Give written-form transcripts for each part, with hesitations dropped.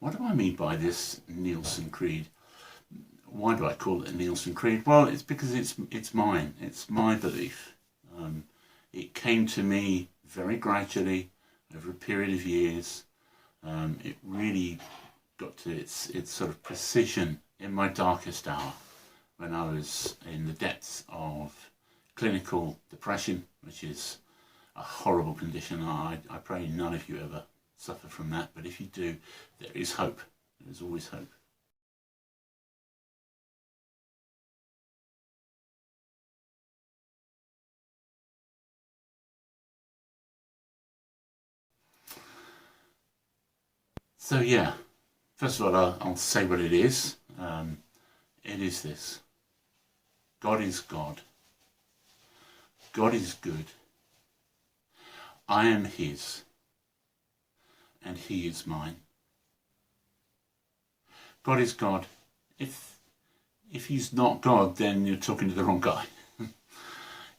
What do I mean by this Nielsen creed? Why do I call it a Nielsen creed? Well, it's because it's mine. It's my belief. It came to me very gradually over a period of years. It really got to its sort of precision in my darkest hour, when I was in the depths of clinical depression, which is a horrible condition. I pray none of you ever suffer from that, but if you do, there is hope. There is always hope. So yeah, first of all, I'll say what it is. It is this. God is God. God is good. I am his, and he is mine. God is God. If he's not God, then you're talking to the wrong guy.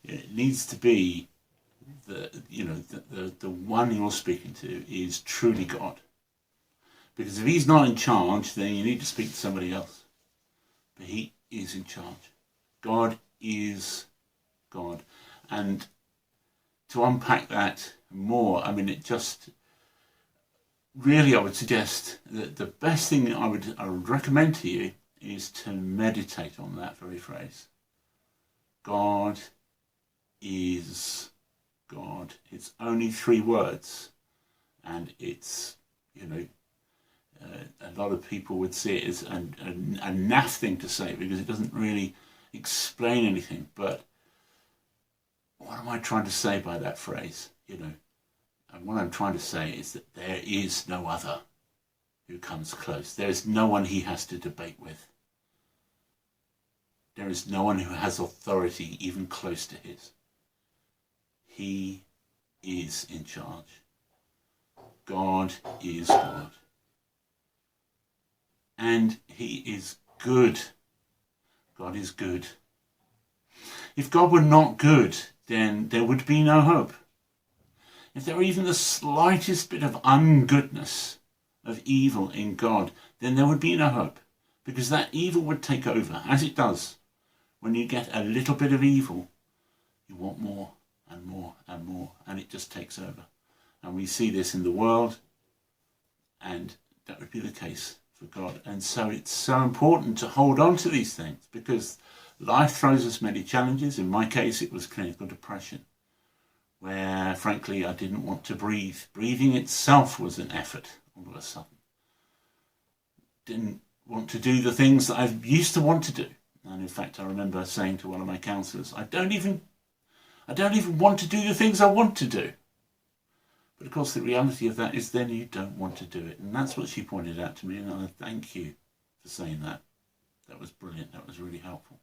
It needs to be the one you're speaking to is truly God. Because if he's not in charge, then you need to speak to somebody else. But he is in charge. God is God. And to unpack that more, I mean, it just really, I would suggest that the best thing that I would recommend to you is to meditate on that very phrase. God is God. It's only 3 words, and it's, a lot of people would see it as a naff thing to say, because it doesn't really explain anything. But what am I trying to say by that phrase? And what I'm trying to say is that there is no other who comes close. There is no one he has to debate with. There is no one who has authority even close to his. He is in charge. God is God. And he is good. God is good. If God were not good, then there would be no hope. If there were even the slightest bit of ungoodness, of evil in God, then there would be no hope. Because that evil would take over, as it does. When you get a little bit of evil, you want more and more and more, and it just takes over. And we see this in the world, and that would be the case for God. And so it's so important to hold on to these things, because life throws us many challenges. In my case, it was clinical depression, where frankly I didn't want to breathe. Breathing itself was an effort all of a sudden. Didn't want to do the things that I used to want to do. And in fact, I remember saying to one of my counsellors, I don't even want to do the things I want to do. But of course, the reality of that is then you don't want to do it. And that's what she pointed out to me, and I thank you for saying that. That was brilliant. That was really helpful.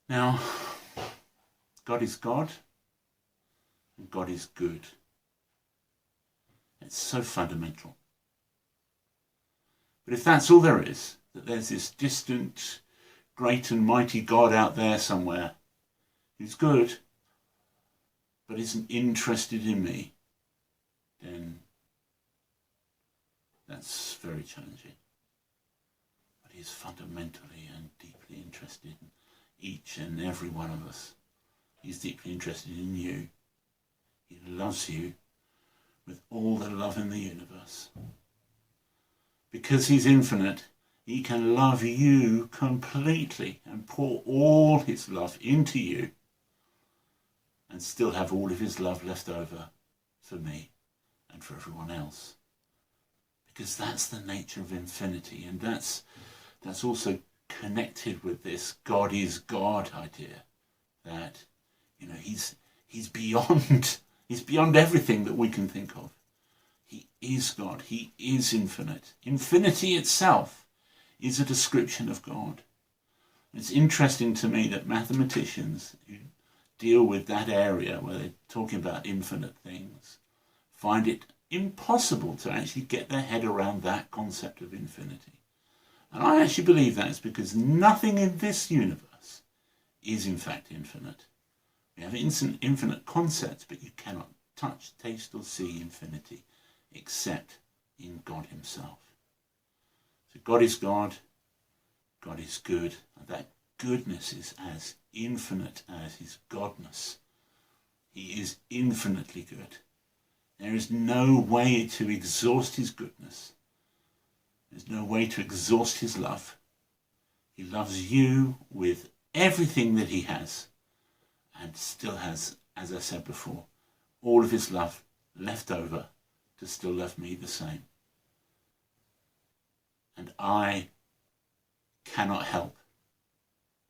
Now, God is God, and God is good. It's so fundamental. But if that's all there is, that there's this distant, great and mighty God out there somewhere who's good, but isn't interested in me, then that's very challenging. But he is fundamentally and deeply interested in each and every one of us. He's deeply interested in you. He loves you with all the love in the universe. Because he's infinite, he can love you completely and pour all his love into you, and still have all of his love left over for me and for everyone else. Because that's the nature of infinity, and that's also connected with this God is God idea, that he's beyond everything that we can think of. He is God. He is infinite. Infinity itself is a description of God. It's interesting to me that mathematicians who deal with that area where they're talking about infinite things find it impossible to actually get their head around that concept of infinity. And I actually believe that is because nothing in this universe is in fact infinite. We have infinite concepts, but you cannot touch, taste or see infinity except in God himself. So God is God. God is good. And that goodness is as infinite as his godness. He is infinitely good. There is no way to exhaust his goodness. There's no way to exhaust his love. He loves you with everything that he has, and still has, as I said before, all of his love left over to still love me the same. And I cannot help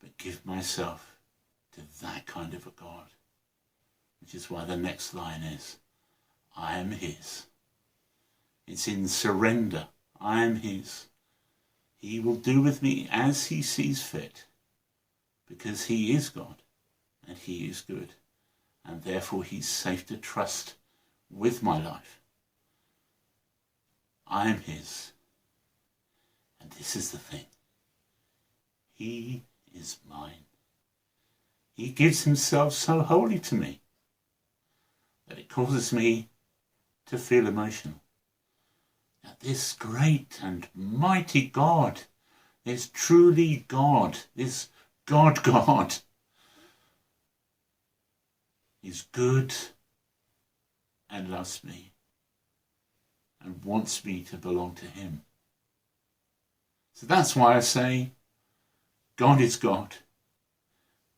but give myself to that kind of a God, which is why the next line is, I am his. It's in surrender. I am his. He will do with me as he sees fit, because he is God and he is good, and therefore he's safe to trust with my life. I am his. And this is the thing. He is mine. He gives himself so wholly to me that it causes me to feel emotional. Now, this great and mighty God, this truly God, this God, is good and loves me and wants me to belong to him. So that's why I say, God is God.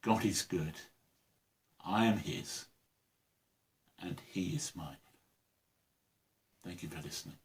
God is good. I am his, and he is mine. Thank you for listening.